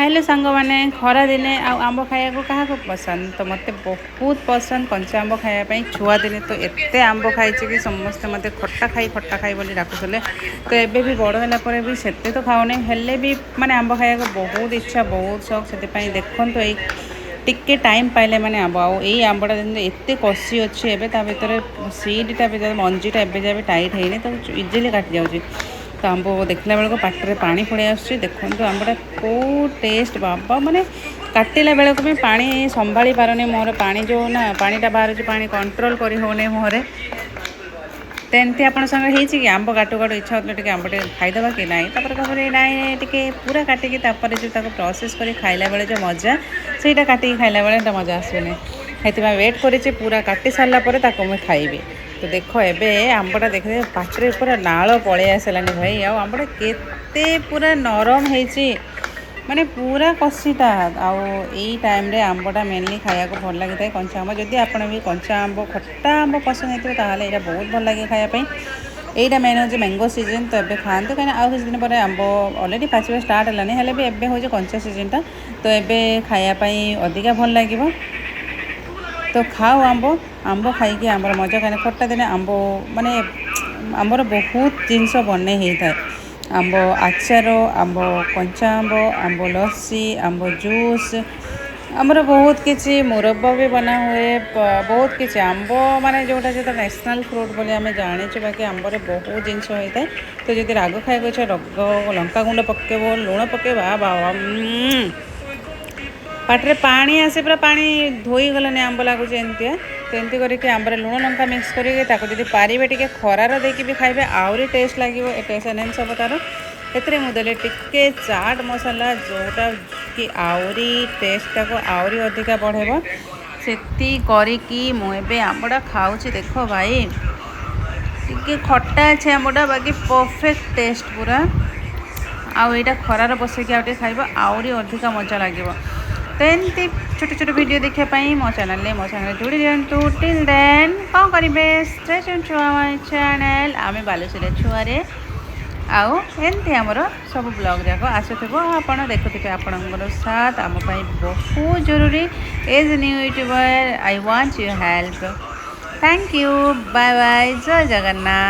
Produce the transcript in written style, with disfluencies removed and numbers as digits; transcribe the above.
Hello सांग मैंने खरा दिने आंब खाया क्या पसंद तो मत बहुत पसंद कंचा आंब खायापी छुआ दिने तो एत आंब खाई कि समस्ते मत खट्टा खाई बोली डाकुले तो एबे भी बड़ है भी से तो खाऊनी हेल्ले भी माने आंब खाया बहुत इच्छा बहुत शौक से देखो तो ये टिके टाइम पाइले मैंने आंब आंबटा एत कषि अच्छी एवं भर सीडटा भी मंजीटा एवं जाए टाइट है तो इजिली काटि जाऊँगी तो आंब देखला बेलू पाटे पानी पड़े आसुच्छी देखो आंबटा को टेस्ट बाबा माने काटिला बेलू भी पानी संभाली पारनी मोर पानी जो ना पानीटा बाहर पानी कंट्रोल करी होने मुहरे तो एमती आप कि आंब काटू काटू इच्छा होता आंब टे खाईदे कि ना कहते नाई टे पूरा काटिकी जो प्रोसेस कर खाइला बेले जो मजा से काटिकी खाइला बेले मजा आसबनी से वेट कर पूरा काटी सारापर मुझे खाइबी तो देख एबे आंबटा देखते पाटे पूरा नाल पलि आसलानी भाई आंबटा केते पूरा नरम होती माने पूरा कषिटा आई टाइम रे आंबटा मेनली खाया को भल लगी था कंचा आंब जदि आप भी कंचा आंब खट्टा आंब पसंद होते ताहले यहाँ बहुत भल लगे खायापी यहीटा मेन हूँ मैंगो सीजन तो ये खाते कहीं आउ किसी दिन पर आंब अलरेडी पाचिबा स्टार्ट है हेल्ले भी एबे हूँ कंचा सीजनटा तो ये खायापी अधिका भल लगे तो खाओ आंब आंब खाई आंबर मजा कहीं खट्टा दिने आंब माने आंबर बहुत जिनस बने होता है आंब आचार आंब कंचा आंब लस्सी आंब जूस आमर बहुत किसी मुरब्बा भी बना हुए बहुत किसी आंब माने जोटा जो नेशनल फ्रूट बोली आम जाने बाकी आंबर बहुत जिनस होता है तो जब राग खाया इच्छा लंका गुंड पकेब लुण पकेबा पाटे पानी आसे पूरा पानी धोई गलानी आंब लगुच एमती तो एमती करके आंबर लुण लंका मिक्स करके पारे टे खरार देकी भी खाइबे आहरी टेस्ट लगे टेस्ट एनहेंस हम तार एथरे मुदे टिके चाट मसाला जोटा कि आहरी टेस्टा को आहरी अधिका बढ़ेब से करके मुझे आंबटा खाऊँ देख भाई टिके खट्टा अच्छे आंबटा बाकी परफेक्ट टेस्ट पूरा आईटा खरार बसैक आगे खाइब आहरी अधिका मजा लगे तो एमती छोट छोट वीडियो देखापी मो चैनल मो सागर जोड़ी दिंतु टिल देन कौन करेंगे stay tuned to our channel आम बालेश्वर छुआरे आउ एमती आमर सब ब्लॉग जाक आसुव आपड़ देखुवे आपणकर साथ आम बहुत जरूरी as new YouTuber I want you help thank you bye bye Jai Jagannath.